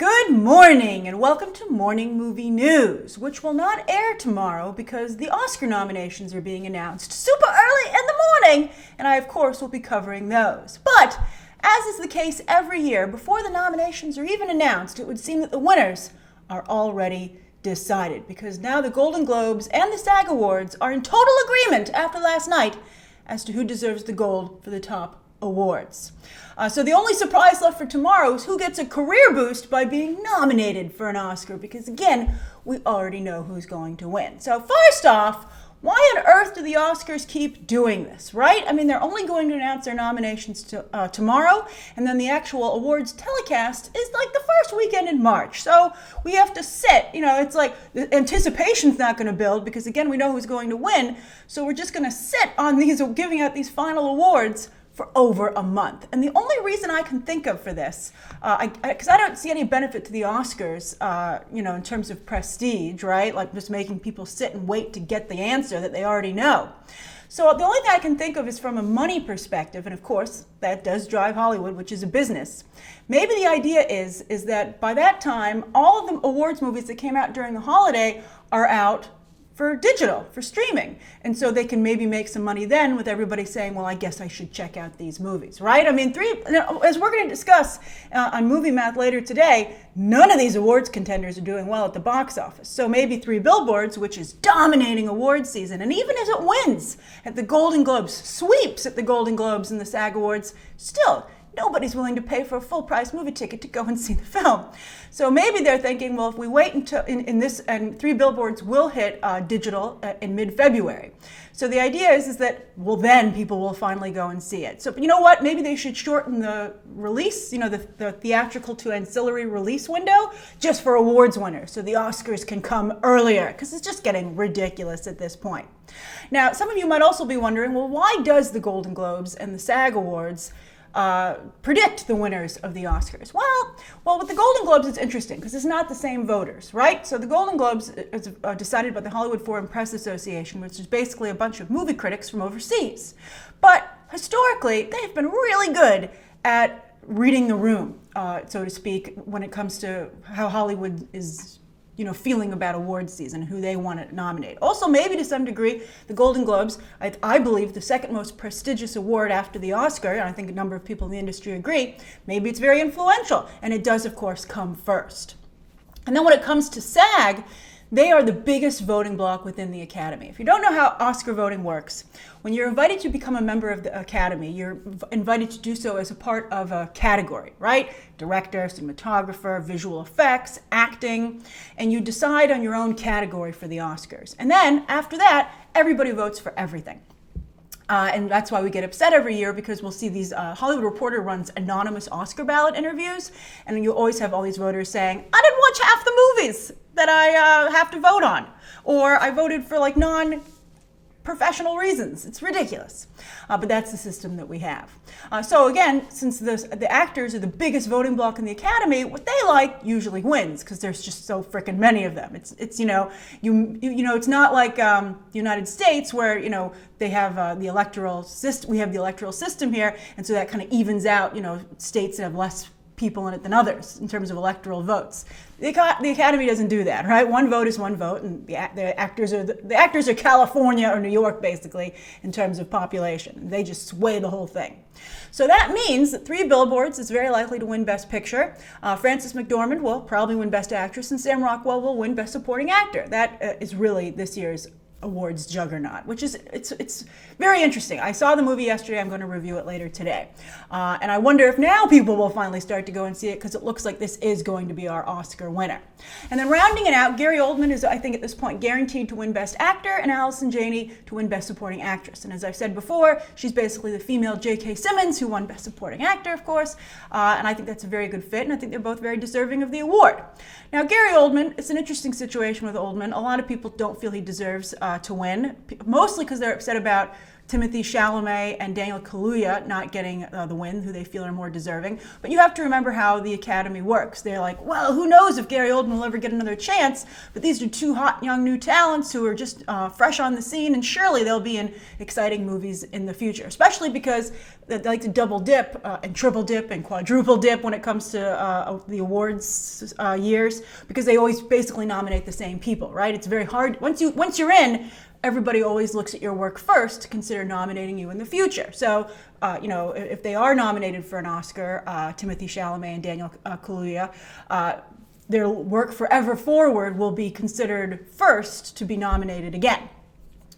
Good morning and welcome to Morning Movie News, which will not air tomorrow because the Oscar nominations are being announced super early in the morning, and I, of course, will be covering those. But, as is the case every year, before the nominations are even announced, it would seem that the winners are already decided because now the Golden Globes and the SAG Awards are in total agreement after last night as to who deserves the gold for the top awards. So the only surprise left for tomorrow is who gets a career boost by being nominated for an Oscar, because again, we already know who's going to win. So first off, why on earth do the Oscars keep doing this, right? I mean, they're only going to announce their nominations tomorrow, and then the actual awards telecast is like the first weekend in March. So we have to sit, it's like the anticipation's not going to build because, again, we know who's going to win. So we're just going to sit on these, giving out these final awards for over a month. And the only reason I can think of for this, because I don't see any benefit to the Oscars, in terms of prestige, right? Like just making people sit and wait to get the answer that they already know. So the only thing I can think of is from a money perspective, and of course, that does drive Hollywood, which is a business. Maybe the idea is that by that time, all of the awards movies that came out during the holiday are out for digital, for streaming. And so they can maybe make some money then with everybody saying, well, I guess I should check out these movies, right? I mean, as we're going to discuss on Movie Math later today, none of these awards contenders are doing well at the box office. So maybe Three Billboards, which is dominating awards season, and even as it wins at the Golden Globes, sweeps at the Golden Globes and the SAG Awards, still, nobody's willing to pay for a full-price movie ticket to go and see the film. So maybe they're thinking, well, if we wait until in this, and Three Billboards will hit digital in mid-February. So the idea is that, well, then people will finally go and see it. So you know what? Maybe they should shorten the release, the theatrical to ancillary release window just for awards winners, so the Oscars can come earlier, because it's just getting ridiculous at this point. Now, some of you might also be wondering, well, why does the Golden Globes and the SAG Awards predict the winners of the Oscars? Well, with the Golden Globes, it's interesting because it's not the same voters, right? So the Golden Globes is decided by the Hollywood Foreign Press Association, which is basically a bunch of movie critics from overseas. But historically, they've been really good at reading the room, so to speak, when it comes to how Hollywood is feeling about awards season, who they want to nominate. Also, maybe to some degree, the Golden Globes, I believe the second most prestigious award after the Oscar, and I think a number of people in the industry agree, maybe it's very influential, and it does, of course, come first. And then when it comes to SAG, they are the biggest voting bloc within the Academy. If you don't know how Oscar voting works, when you're invited to become a member of the Academy, you're invited to do so as a part of a category, right? Director, cinematographer, visual effects, acting, and you decide on your own category for the Oscars. And then, after that, everybody votes for everything. And that's why we get upset every year, because we'll see these Hollywood Reporter runs anonymous Oscar ballot interviews, and you always have all these voters saying, I didn't watch half the movies that I have to vote on, or I voted for like non-professional reasons. It's ridiculous, but that's the system that we have. So again, since the actors are the biggest voting bloc in the Academy, what they like usually wins because there's just so frickin' many of them. It's it's not like the United States where they have the electoral system. We have the electoral system here, and so that kind of evens out states that have less people in it than others in terms of electoral votes. The Academy doesn't do that, right? One vote is one vote, and the actors are California or New York, basically, in terms of population. They just sway the whole thing. So that means that Three Billboards is very likely to win Best Picture. Frances McDormand will probably win Best Actress, and Sam Rockwell will win Best Supporting Actor. That is really this year's awards juggernaut, which is it's very interesting. I saw the movie yesterday. I'm going to review it later today, and I wonder if now people will finally start to go and see it, because it looks like this is going to be our Oscar winner. And then rounding it out, Gary Oldman is, I think at this point, guaranteed to win Best Actor, and Allison Janney to win Best Supporting Actress. And as I've said before, she's basically the female J.K. Simmons, who won Best Supporting Actor, of course, and I think that's a very good fit, and I think they're both very deserving of the award. Now, Gary Oldman, it's an interesting situation with Oldman. A lot of people don't feel he deserves to win, mostly because they're upset about Timothée Chalamet and Daniel Kaluuya not getting the win, who they feel are more deserving. But you have to remember how the Academy works. They're like, well, who knows if Gary Oldman will ever get another chance, but these are two hot young new talents who are just fresh on the scene, and surely they'll be in exciting movies in the future, especially because they like to double dip and triple dip and quadruple dip when it comes to the awards years, because they always basically nominate the same people, right? It's very hard. Once you're in, everybody always looks at your work first to consider nominating you in the future. So, if they are nominated for an Oscar, Timothée Chalamet and Daniel Kaluuya, their work forever forward will be considered first to be nominated again.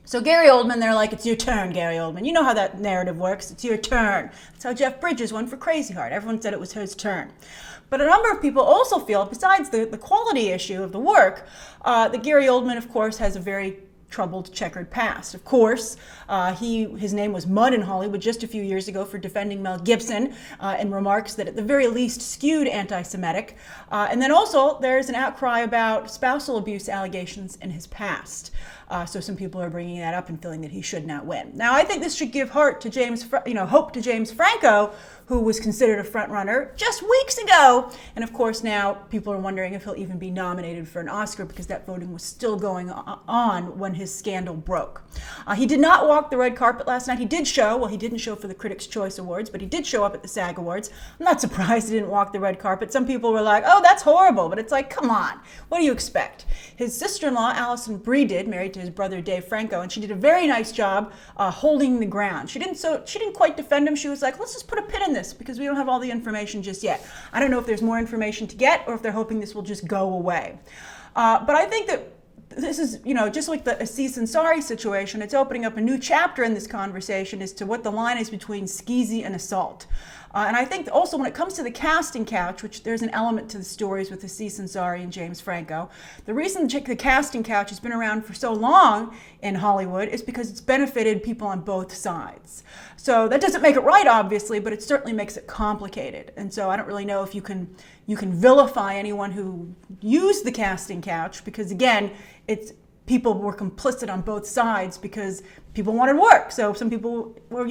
So Gary Oldman, they're like, it's your turn, Gary Oldman. You know how that narrative works. It's your turn. That's how Jeff Bridges won for Crazy Heart. Everyone said it was his turn. But a number of people also feel, besides the quality issue of the work, that Gary Oldman, of course, has a very troubled, checkered past. Of course, his name was mud in Hollywood just a few years ago for defending Mel Gibson and remarks that at the very least skewed anti-Semitic. And then also there's an outcry about spousal abuse allegations in his past. So some people are bringing that up and feeling that he should not win. Now, I think this should give hope to James Franco, who was considered a front-runner just weeks ago. And of course, now people are wondering if he'll even be nominated for an Oscar, because that voting was still going on when his scandal broke. He did not walk the red carpet last night. He didn't show for the Critics' Choice Awards, but he did show up at the SAG Awards. I'm not surprised he didn't walk the red carpet. Some people were like, oh, that's horrible. But it's like, come on, what do you expect? His sister-in-law, Alison Brie, married to his brother Dave Franco, and she did a very nice job holding the ground. She didn't quite defend him. She was like, let's just put a pin in this because we don't have all the information just yet. I don't know if there's more information to get or if they're hoping this will just go away. But I think that this is, just like the Aziz Ansari situation, it's opening up a new chapter in this conversation as to what the line is between skeezy and assault. And I think also when it comes to the casting couch, which there's an element to the stories with Aziz Ansari and James Franco, the reason the casting couch has been around for so long in Hollywood is because it's benefited people on both sides. So that doesn't make it right, obviously, but it certainly makes it complicated. And so I don't really know if you can vilify anyone who used the casting couch, because again, it's people were complicit on both sides because people wanted work. So some people were,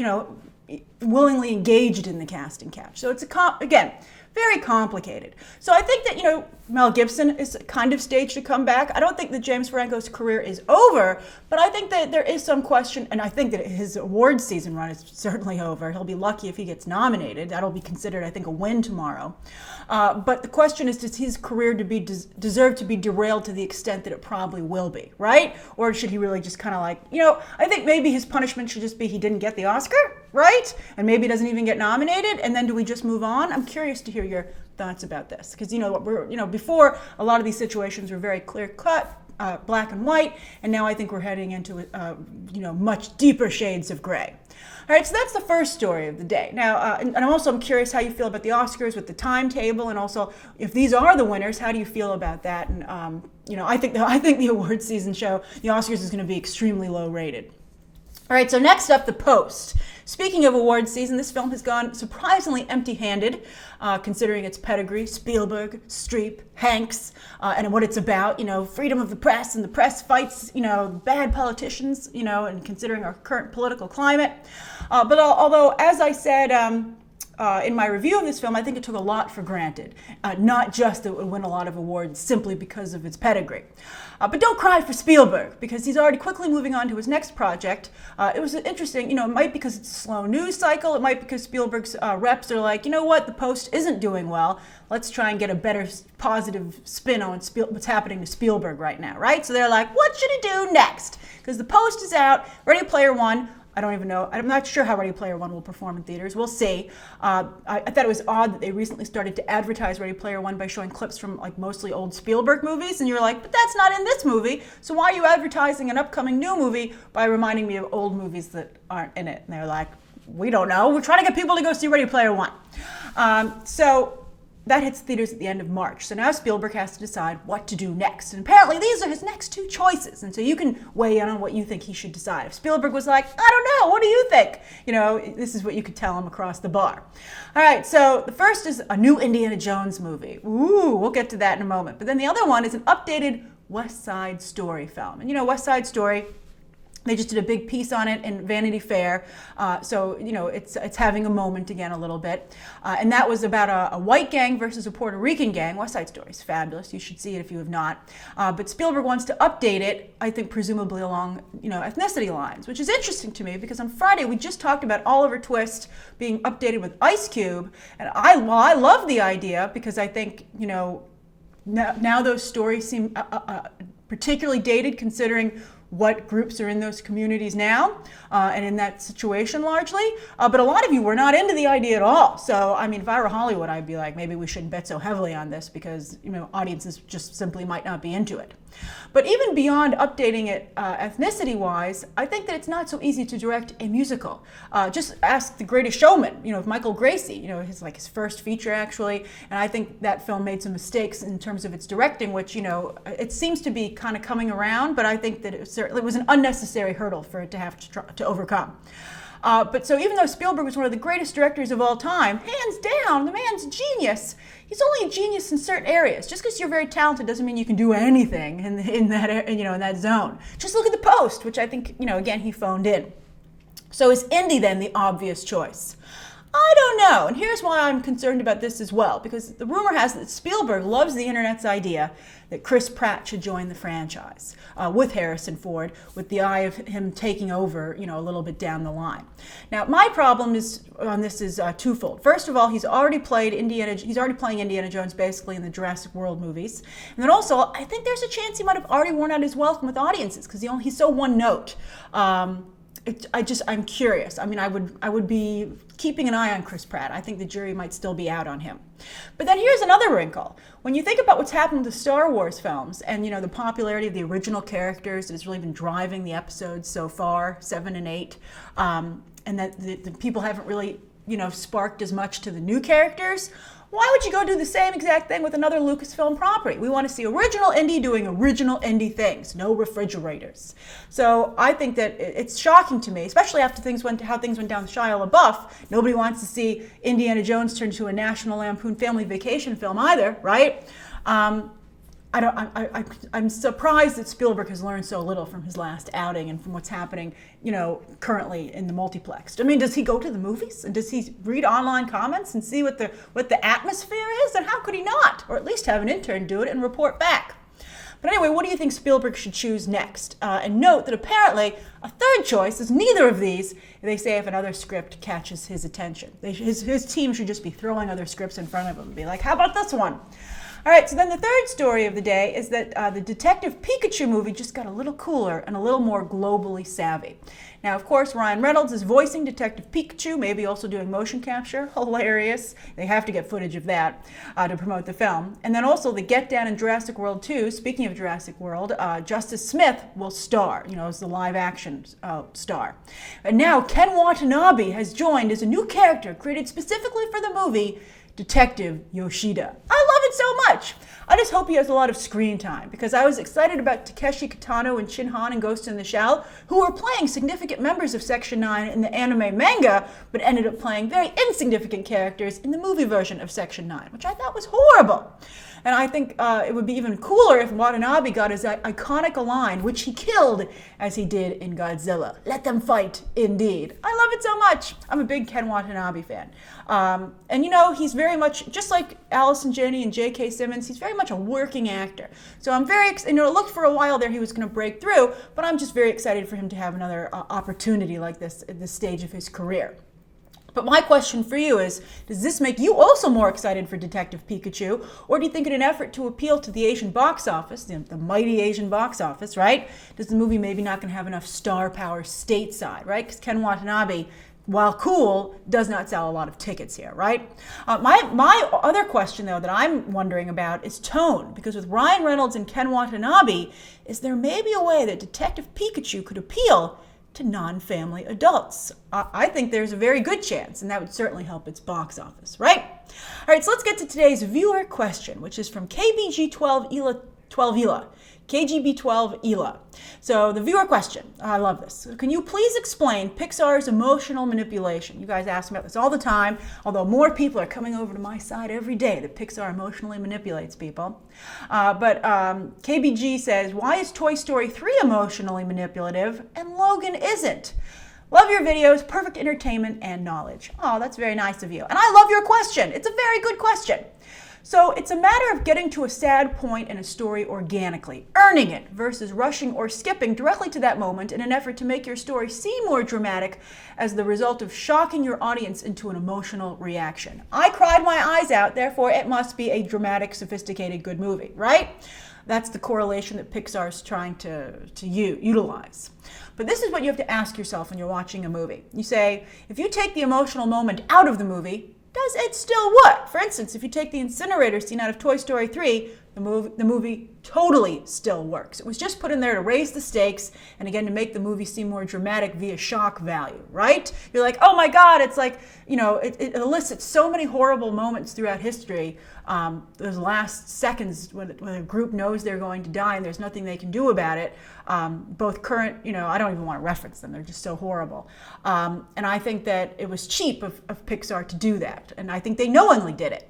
willingly engaged in the casting couch. So it's again, very complicated. So I think that, Mel Gibson is kind of staged to come back. I don't think that James Franco's career is over, but I think that there is some question, and I think that his awards season run is certainly over. He'll be lucky if he gets nominated. That'll be considered, I think, a win tomorrow. But the question is, does his career deserve to be derailed to the extent that it probably will be, right? Or should he really just kind of like, I think maybe his punishment should just be he didn't get the Oscar, right? And maybe he doesn't even get nominated, and then do we just move on? I'm curious to hear your thoughts about this, because before a lot of these situations were very clear cut, black and white, and now I think we're heading into much deeper shades of gray. All right, so that's the first story of the day. Now, and I'm curious how you feel about the Oscars with the timetable, and also if these are the winners, how do you feel about that? And I think the awards season show, the Oscars, is going to be extremely low rated. All right, so next up, The Post. Speaking of awards season, this film has gone surprisingly empty-handed, considering its pedigree: Spielberg, Streep, Hanks, and what it's about, freedom of the press, and the press fights, bad politicians, and considering our current political climate. But although, as I said, in my review of this film, I think it took a lot for granted, not just that it would win a lot of awards simply because of its pedigree. But don't cry for Spielberg, because he's already quickly moving on to his next project. It was interesting, it might because it's a slow news cycle, it might because Spielberg's reps are like, what, The Post isn't doing well. Let's try and get a better positive spin on what's happening to Spielberg right now, right? So they're like, what should he do next? Because The Post is out, Ready Player One. I don't even know. I'm not sure how Ready Player One will perform in theaters. We'll see. I thought it was odd that they recently started to advertise Ready Player One by showing clips from mostly old Spielberg movies. And you're like, but that's not in this movie. So why are you advertising an upcoming new movie by reminding me of old movies that aren't in it? And they're like, we don't know. We're trying to get people to go see Ready Player One. So that hits theaters at the end of March. So now Spielberg has to decide what to do next. And apparently these are his next two choices. And so you can weigh in on what you think he should decide. If Spielberg was like, I don't know, what do you think? This is what you could tell him across the bar. All right, so the first is a new Indiana Jones movie. Ooh, we'll get to that in a moment. But then the other one is an updated West Side Story film. And West Side Story, They just did a big piece on it in Vanity Fair, so it's having a moment again a little bit. And that was about a white gang versus a Puerto Rican gang. West Side Story is fabulous. You should see it if you have not. But Spielberg wants to update it, I think presumably along ethnicity lines, which is interesting to me because on Friday we just talked about Oliver Twist being updated with Ice Cube, and I love the idea because I think now those stories seem particularly dated considering what groups are in those communities now and in that situation largely. But a lot of you were not into the idea at all. So, I mean, if I were Hollywood, I'd be like, maybe we shouldn't bet so heavily on this because, audiences just simply might not be into it. But even beyond updating it ethnicity-wise, I think that it's not so easy to direct a musical. Just ask The Greatest Showman, Michael Gracie, his first feature actually, and I think that film made some mistakes in terms of its directing, which, it seems to be kind of coming around, but I think that it was an unnecessary hurdle for it to have to overcome. But so even though Spielberg was one of the greatest directors of all time, hands down, the man's a genius. He's only a genius in certain areas. Just because you're very talented doesn't mean you can do anything in that zone. Just look at The Post, which I think, again, he phoned in. So is Indy then the obvious choice? I don't know, and here's why I'm concerned about this as well, because the rumor has that Spielberg loves the internet's idea that Chris Pratt should join the franchise with Harrison Ford, with the eye of him taking over, a little bit down the line. Now, my problem on this is twofold. First of all, he's already playing Indiana Jones basically in the Jurassic World movies, and then also I think there's a chance he might have already worn out his welcome with audiences because he's so one note. I'm curious. I mean, I would be keeping an eye on Chris Pratt. I think the jury might still be out on him. But then here's another wrinkle. When you think about what's happened to Star Wars films and, the popularity of the original characters that has really been driving the episodes so far, 7 and 8, and that the people haven't really, sparked as much to the new characters, why would you go do the same exact thing with another Lucasfilm property? We want to see original Indy doing original Indy things, no refrigerators. So I think that it's shocking to me, especially after how things went down with Shia LaBeouf. Nobody wants to see Indiana Jones turn into a National Lampoon Family Vacation film either, right? I'm surprised that Spielberg has learned so little from his last outing and from what's happening, currently in the multiplex. I mean, does he go to the movies and does he read online comments and see what the atmosphere is? And how could he not? Or at least have an intern do it and report back. But anyway, what do you think Spielberg should choose next? And note that apparently a third choice is neither of these. They say if another script catches his attention. His team should just be throwing other scripts in front of him and be like, how about this one? All right, so then the third story of the day is that the Detective Pikachu movie just got a little cooler and a little more globally savvy. Now, of course, Ryan Reynolds is voicing Detective Pikachu, maybe also doing motion capture. Hilarious. They have to get footage of that to promote the film. And then also the Get Down in Jurassic World 2, speaking of Jurassic World, Justice Smith will star, as the live action star. And now Ken Watanabe has joined as a new character created specifically for the movie, Detective Yoshida. I love it so much. I just hope he has a lot of screen time because I was excited about Takeshi Kitano and Shin Han in Ghost in the Shell, who were playing significant members of Section 9 in the anime manga, but ended up playing very insignificant characters in the movie version of Section 9, which I thought was horrible. And I think it would be even cooler if Watanabe got his iconic line, which he killed as he did in Godzilla. Let them fight, indeed. I love it so much. I'm a big Ken Watanabe fan. And he's very much, just like Allison Janney and J.K. Simmons, he's very much a working actor. So I'm very excited. It looked for a while there he was going to break through, but I'm just very excited for him to have another opportunity like this at this stage of his career. But my question for you is, does this make you also more excited for Detective Pikachu? Or do you think in an effort to appeal to the Asian box office, the mighty Asian box office, right? Does the movie maybe not going to have enough star power stateside, right? Because Ken Watanabe, while cool, does not sell a lot of tickets here, right? My other question, though, that I'm wondering about is tone. Because with Ryan Reynolds and Ken Watanabe, is there maybe a way that Detective Pikachu could appeal to non-family adults? I think there's a very good chance, and that would certainly help its box office, right? All right, so let's get to today's viewer question, which is from KBG12 Ela. KGB12 Ela. So the viewer question, I love this. Can you please explain Pixar's emotional manipulation? You guys ask me about this all the time, although more people are coming over to my side every day that Pixar emotionally manipulates people. But KBG says, why is Toy Story 3 emotionally manipulative and Logan isn't? Love your videos, perfect entertainment and knowledge. Oh, that's very nice of you. And I love your question. It's a very good question. So it's a matter of getting to a sad point in a story organically, earning it, versus rushing or skipping directly to that moment in an effort to make your story seem more dramatic as the result of shocking your audience into an emotional reaction. I cried my eyes out, therefore it must be a dramatic, sophisticated, good movie, right? That's the correlation that Pixar's trying to utilize. But this is what you have to ask yourself when you're watching a movie. You say, if you take the emotional moment out of the movie, does it still work? For instance, if you take the incinerator scene out of Toy Story 3, the movie totally still works. It was just put in there to raise the stakes and again to make the movie seem more dramatic via shock value, right? You're like, oh my God, it's like, it elicits so many horrible moments throughout history. Those last seconds when a group knows they're going to die and there's nothing they can do about it. Both current, I don't even want to reference them. They're just so horrible. And I think that it was cheap of Pixar to do that. And I think they knowingly did it.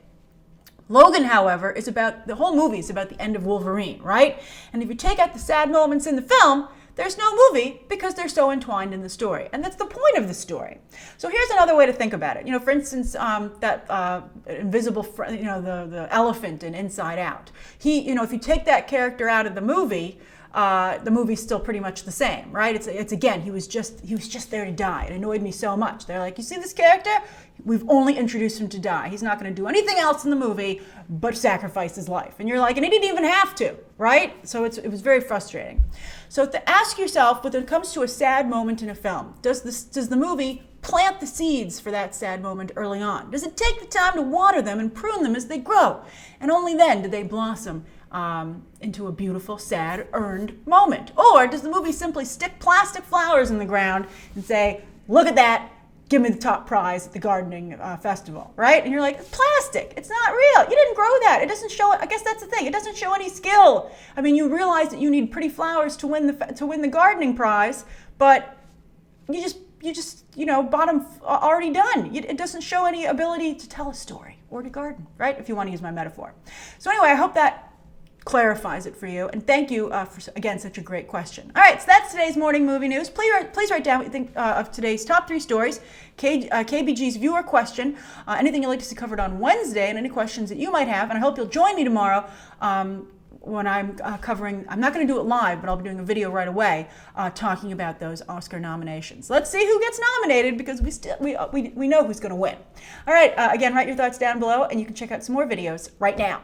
Logan, however, the whole movie is about the end of Wolverine, right? And if you take out the sad moments in the film, there's no movie because they're so entwined in the story. And that's the point of the story. So here's another way to think about it. For instance, that invisible, the elephant in Inside Out. If you take that character out of the movie's still pretty much the same, right? It's again, he was just there to die. It annoyed me so much. They're like, you see this character? We've only introduced him to die. He's not going to do anything else in the movie but sacrifice his life. And you're like, and he didn't even have to, right? So it was very frustrating. So to ask yourself, when it comes to a sad moment in a film, does the movie plant the seeds for that sad moment early on? Does it take the time to water them and prune them as they grow? And only then do they blossom into a beautiful, sad, earned moment? Or does the movie simply stick plastic flowers in the ground and say, look at that, give me the top prize at the gardening festival, right? And you're like, it's plastic, it's not real, you didn't grow that, it doesn't show, I guess that's the thing, it doesn't show any skill. I mean, you realize that you need pretty flowers to win the gardening prize, but you just bought them already done. It doesn't show any ability to tell a story or to garden, right? If you want to use my metaphor. So anyway, I hope that clarifies it for you. And thank you for, again, such a great question. All right, so that's today's morning movie news. Please write down what you think of today's top 3 stories, KBG's viewer question, anything you'd like to see covered on Wednesday, and any questions that you might have. And I hope you'll join me tomorrow when I'm covering, I'm not going to do it live, but I'll be doing a video right away talking about those Oscar nominations. Let's see who gets nominated because we know who's going to win. All right, again, write your thoughts down below, and you can check out some more videos right now.